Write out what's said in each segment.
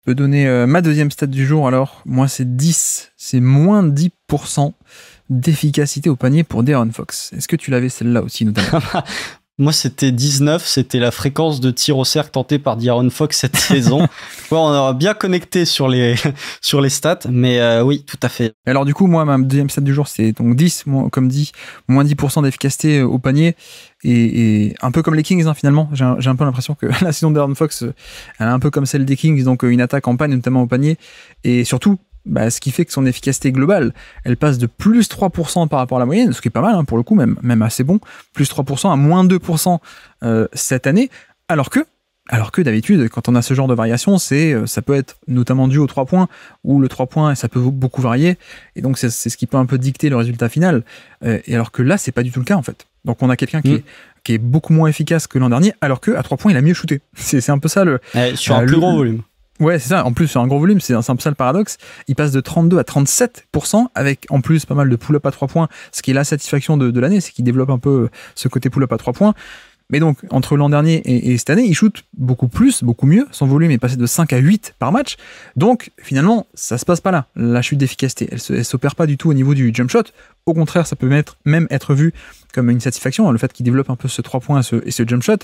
peux donner ma deuxième stat du jour alors. Moi, c'est 10. C'est moins 10% d'efficacité au panier pour De'Aaron Fox. Est-ce que tu l'avais celle-là aussi, notamment? Moi, c'était 19, c'était la fréquence de tir au cercle tentée par De'Aaron Fox cette saison. Ouais, on aura bien connecté sur les stats, mais oui, tout à fait. Alors du coup, moi, ma deuxième stat du jour, c'est donc 10, comme dit, moins 10% d'efficacité au panier, et un peu comme les Kings, hein, finalement. J'ai un peu l'impression que la saison de De'Aaron Fox, elle est un peu comme celle des Kings, donc une attaque en panne, notamment au panier, et surtout, ce qui fait que son efficacité globale, elle passe de plus 3% par rapport à la moyenne, ce qui est pas mal, hein, pour le coup, même assez bon, plus 3% à moins 2% cette année, alors que d'habitude, quand on a ce genre de variation, ça peut être notamment dû aux 3 points, où le 3 points, ça peut beaucoup varier, et donc c'est ce qui peut un peu dicter le résultat final, et alors que là, c'est pas du tout le cas, en fait. Donc on a quelqu'un qui est beaucoup moins efficace que l'an dernier, alors qu'à 3 points, il a mieux shooté. C'est un peu ça sur un plus gros volume. Ouais, c'est ça. En plus, sur un gros volume, c'est un peu ça le paradoxe. Il passe de 32 à 37%, avec en plus pas mal de pull-up à 3 points, ce qui est la satisfaction de l'année, c'est qu'il développe un peu ce côté pull-up à 3 points. Mais donc, entre l'an dernier et cette année, il shoot beaucoup plus, beaucoup mieux. Son volume est passé de 5 à 8 par match. Donc, finalement, ça se passe pas là. La chute d'efficacité, elle s'opère pas du tout au niveau du jump shot. Au contraire, ça peut même être vu comme une satisfaction, le fait qu'il développe un peu ce 3 points et ce jump shot.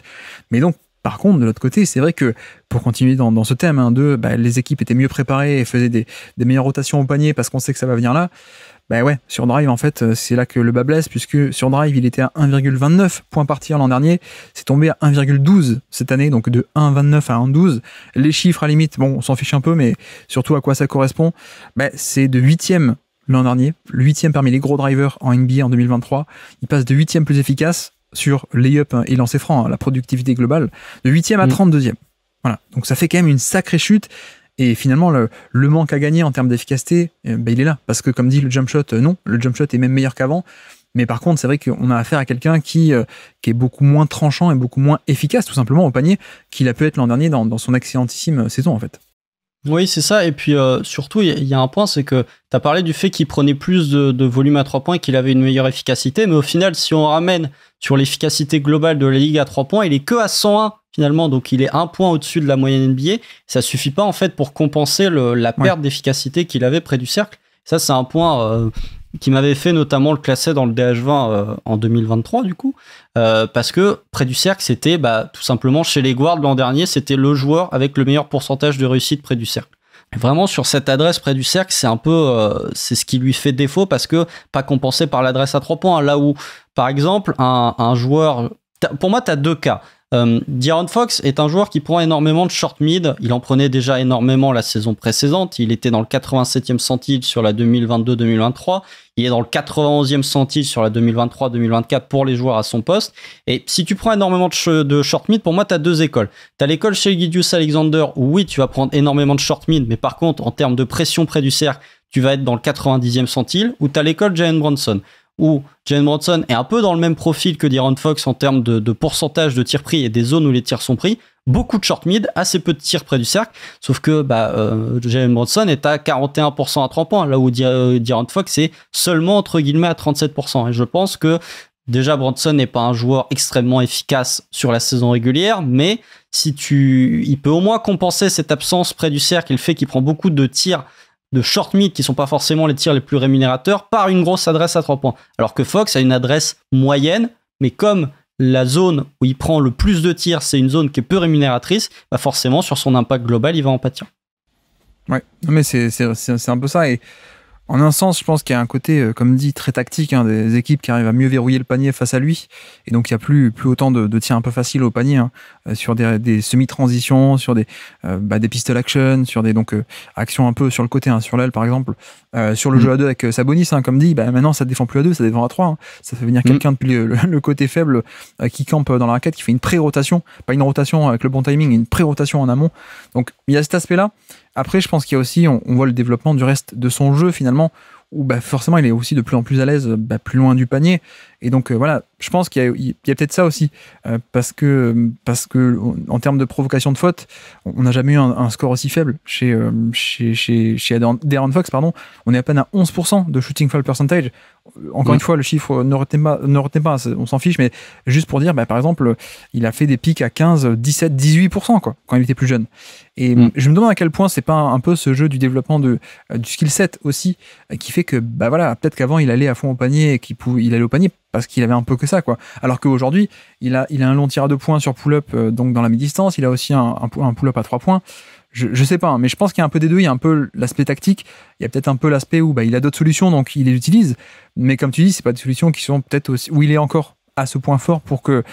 Mais donc, par contre, de l'autre côté, c'est vrai que pour continuer dans ce thème, les équipes étaient mieux préparées et faisaient des meilleures rotations au panier parce qu'on sait que ça va venir là. Sur Drive, en fait, c'est là que le bas blesse, puisque sur Drive, il était à 1,29 points par tir l'an dernier. C'est tombé à 1,12 cette année, donc de 1,29 à 1,12. Les chiffres, à la limite, bon, on s'en fiche un peu, mais surtout à quoi ça correspond, c'est de 8e l'an dernier, le 8e parmi les gros drivers en NBA en 2023. Il passe de 8e plus efficace sur layup et lancer franc, la productivité globale, de 8e à 32e. Voilà. Donc ça fait quand même une sacrée chute. Et finalement, le manque à gagner en termes d'efficacité, il est là. Parce que comme dit le jump shot, non, le jump shot est même meilleur qu'avant. Mais par contre, c'est vrai qu'on a affaire à quelqu'un qui est beaucoup moins tranchant et beaucoup moins efficace, tout simplement, au panier, qu'il a pu être l'an dernier dans son excellentissime saison, en fait. Oui, c'est ça. Et puis surtout, il y a un point, c'est que tu as parlé du fait qu'il prenait plus de volume à 3 points et qu'il avait une meilleure efficacité. Mais au final, si on ramène sur l'efficacité globale de la ligue à 3 points, il est que à 101 finalement. Donc il est 1 point au-dessus de la moyenne NBA. Ça suffit pas en fait pour compenser la perte d'efficacité qu'il avait près du cercle. Ça, c'est un point qui m'avait fait notamment le classer dans le DH20 en 2023 du coup. Parce que près du cercle, c'était tout simplement chez les guards l'an dernier, c'était le joueur avec le meilleur pourcentage de réussite près du cercle. Et vraiment sur cette adresse près du cercle, c'est un peu c'est ce qui lui fait défaut parce que pas compensé par l'adresse à 3 points. Là où par exemple un joueur, pour moi t'as 2 cas. De'Aaron Fox est un joueur qui prend énormément de short mid. Il en prenait déjà énormément la saison précédente. Il était dans le 87e centile sur la 2022-2023. Il est dans le 91e centile sur la 2023-2024 pour les joueurs à son poste. Et si tu prends énormément de short mid, pour moi, tu as 2 écoles. Tu as l'école chez Gilgeous-Alexander où oui, tu vas prendre énormément de short mid, mais par contre, en termes de pression près du cercle, tu vas être dans le 90e centile. Ou tu as l'école Jalen Brunson où Jalen Brunson est un peu dans le même profil que De'Aaron Fox en termes de pourcentage de tirs pris et des zones où les tirs sont pris. Beaucoup de short mid, assez peu de tirs près du cercle, sauf que Jalen Brunson est à 41% à 3 points, là où De'Aaron Fox est seulement entre guillemets à 37%. Et je pense que déjà Brunson n'est pas un joueur extrêmement efficace sur la saison régulière, mais il peut au moins compenser cette absence près du cercle et le fait qu'il prend beaucoup de tirs de short mid qui sont pas forcément les tirs les plus rémunérateurs par une grosse adresse à 3 points. Alors que Fox a une adresse moyenne, mais comme la zone où il prend le plus de tirs, c'est une zone qui est peu rémunératrice, forcément sur son impact global, il va en pâtir. Ouais, mais c'est un peu ça. Et en un sens, je pense qu'il y a un côté, comme dit, très tactique, des équipes qui arrivent à mieux verrouiller le panier face à lui. Et donc, il n'y a plus autant de tirs un peu faciles au panier, sur des semi-transitions, sur des pistol action, sur des actions un peu sur le côté, sur l'aile, par exemple. Sur le jeu à 2 avec Sabonis, comme dit, maintenant, ça ne défend plus à 2, ça défend à 3. Ça fait venir quelqu'un depuis le côté faible qui campe dans la raquette, qui fait une pré-rotation. Pas une rotation avec le bon timing, une pré-rotation en amont. Donc, il y a cet aspect-là. Après, je pense qu'il y a aussi, on voit le développement du reste de son jeu finalement, où forcément il est aussi de plus en plus à l'aise, plus loin du panier. Et donc voilà, je pense qu'il y a peut-être ça aussi, parce que en termes de provocation de faute, on n'a jamais eu un score aussi faible chez De'Aaron Fox, pardon. On est à peine à 11% de shooting foul percentage. Encore une fois, le chiffre ne retenez pas, on s'en fiche, mais juste pour dire, par exemple, il a fait des pics à 15, 17, 18%, quoi, quand il était plus jeune. Et je me demande à quel point c'est pas un peu ce jeu du développement du skill set aussi, qui fait que, peut-être qu'avant il allait à fond au panier et il allait au panier parce qu'il avait un peu que ça, quoi. Alors qu'aujourd'hui, il a un long tir à 2 points sur pull-up, donc dans la mi-distance, il a aussi un pull-up à 3 points. Je sais pas, hein, mais je pense qu'il y a un peu des deux. Il y a un peu l'aspect tactique, il y a peut-être un peu l'aspect où il a d'autres solutions, donc il les utilise. Mais comme tu dis, c'est pas des solutions qui sont peut-être aussi où il est encore à ce point fort pour que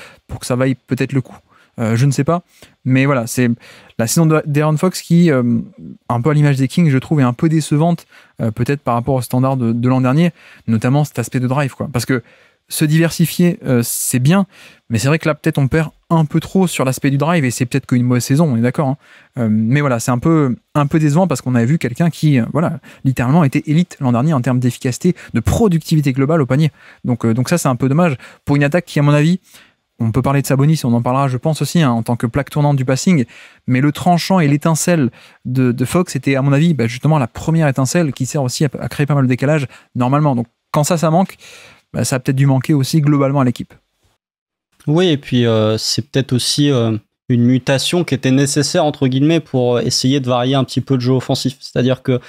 ça vaille peut-être le coup. Je ne sais pas, mais voilà, c'est la saison de De'Aaron Fox qui, un peu à l'image des Kings, je trouve, est un peu décevante, peut-être par rapport au standard de l'an dernier, notamment cet aspect de drive, quoi. Parce que se diversifier, c'est bien, mais c'est vrai que là, peut-être on perd un peu trop sur l'aspect du drive, et c'est peut-être qu'une mauvaise saison, on est d'accord, hein. Mais voilà, c'est un peu décevant parce qu'on avait vu quelqu'un qui, littéralement était élite l'an dernier en termes d'efficacité, de productivité globale au panier. Donc ça, c'est un peu dommage pour une attaque qui, à mon avis, on peut parler de Sabonis, on en parlera, je pense aussi, hein, en tant que plaque tournante du passing, mais le tranchant et l'étincelle de Fox était, à mon avis, justement la première étincelle qui sert aussi à créer pas mal de décalage normalement. Donc quand ça manque, ça a peut-être dû manquer aussi globalement à l'équipe. Oui, et puis c'est peut-être aussi une mutation qui était nécessaire, entre guillemets, pour essayer de varier un petit peu le jeu offensif. C'est-à-dire que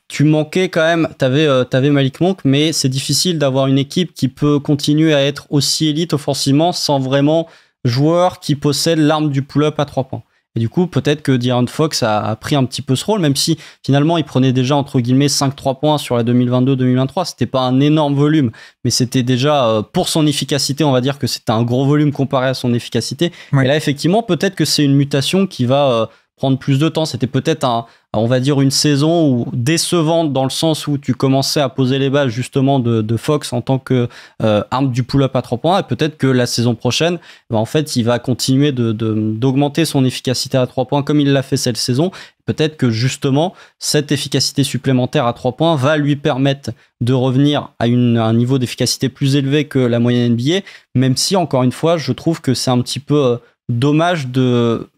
tu manquais quand même, t'avais Malik Monk, mais c'est difficile d'avoir une équipe qui peut continuer à être aussi élite offensivement sans vraiment joueur qui possède l'arme du pull-up à 3 points. Et du coup, peut-être que De'Aaron Fox a pris un petit peu ce rôle, même si finalement il prenait déjà entre guillemets 5-3 points sur la 2022-2023. C'était pas un énorme volume, mais c'était déjà pour son efficacité, on va dire que c'était un gros volume comparé à son efficacité. Ouais. Et là, effectivement, peut-être que c'est une mutation qui va prendre plus de temps. C'était peut-être on va dire une saison décevante dans le sens où tu commençais à poser les bases justement de Fox en tant que arme du pull-up à 3 points, et peut-être que la saison prochaine, en fait, il va continuer d'augmenter son efficacité à 3 points comme il l'a fait cette saison. Peut-être que justement, cette efficacité supplémentaire à 3 points va lui permettre de revenir à un niveau d'efficacité plus élevé que la moyenne NBA, même si, encore une fois, je trouve que c'est un petit peu dommage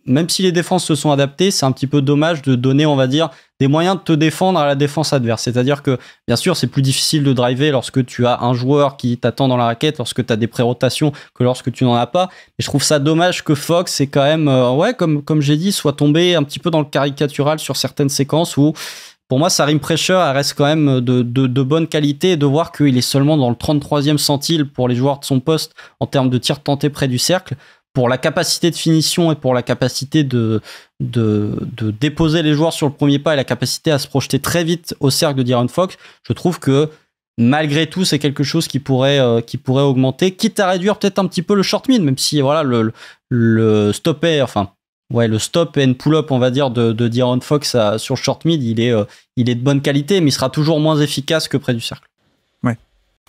même si les défenses se sont adaptées, c'est un petit peu dommage de donner, on va dire, des moyens de te défendre à la défense adverse. C'est-à-dire que, bien sûr, c'est plus difficile de driver lorsque tu as un joueur qui t'attend dans la raquette, lorsque tu as des pré-rotations, que lorsque tu n'en as pas. Et je trouve ça dommage que Fox est quand même, comme j'ai dit, soit tombé un petit peu dans le caricatural sur certaines séquences où, pour moi, sa rim pressure, elle reste quand même de bonne qualité, et de voir qu'il est seulement dans le 33e centile pour les joueurs de son poste en termes de tirs tentés près du cercle. Pour la capacité de finition et pour la capacité de déposer les joueurs sur le premier pas et la capacité à se projeter très vite au cercle de De'Aaron Fox, je trouve que malgré tout, c'est quelque chose qui pourrait augmenter, quitte à réduire peut-être un petit peu le short mid, même si voilà le stop and pull-up, on va dire, de De'Aaron Fox sur le short mid, il est de bonne qualité, mais il sera toujours moins efficace que près du cercle. Ouais.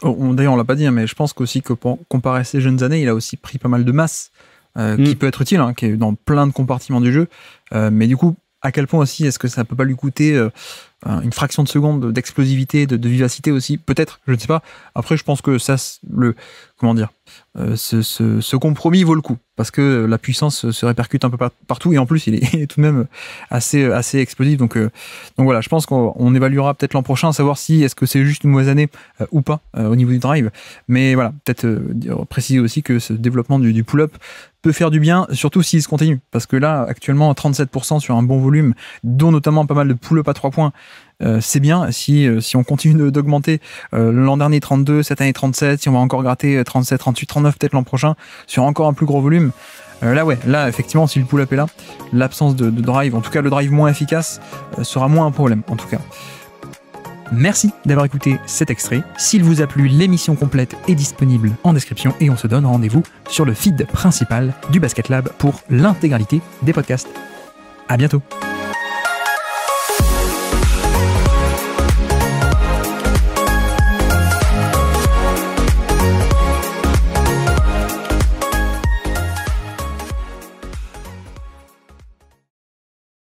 D'ailleurs, on l'a pas dit, mais je pense qu'aussi que comparé à ses jeunes années, il a aussi pris pas mal de masse. Qui peut être utile, hein, qui est dans plein de compartiments du jeu, mais du coup, à quel point aussi est-ce que ça peut pas lui coûter une fraction de seconde d'explosivité, de vivacité aussi, peut-être, je ne sais pas. Après, je pense que ça, ce compromis vaut le coup, parce que la puissance se répercute un peu partout, et en plus il est tout de même assez explosif, donc voilà, je pense qu'on évaluera peut-être l'an prochain, savoir si est-ce que c'est juste une mauvaise année ou pas au niveau du drive, mais voilà, peut-être préciser aussi que ce développement du pull-up peut faire du bien, surtout s'il se continue, parce que là, actuellement, 37% sur un bon volume, dont notamment pas mal de pull-up à 3 points, c'est bien. Si on continue d'augmenter, l'an dernier 32, cette année 37, si on va encore gratter 37, 38, 39 peut-être l'an prochain, sur encore un plus gros volume, là effectivement, si le pull-up est là, l'absence de drive, en tout cas le drive moins efficace, sera moins un problème, en tout cas. Merci d'avoir écouté cet extrait. S'il vous a plu, l'émission complète est disponible en description, et on se donne rendez-vous sur le feed principal du Basket Lab pour l'intégralité des podcasts. À bientôt.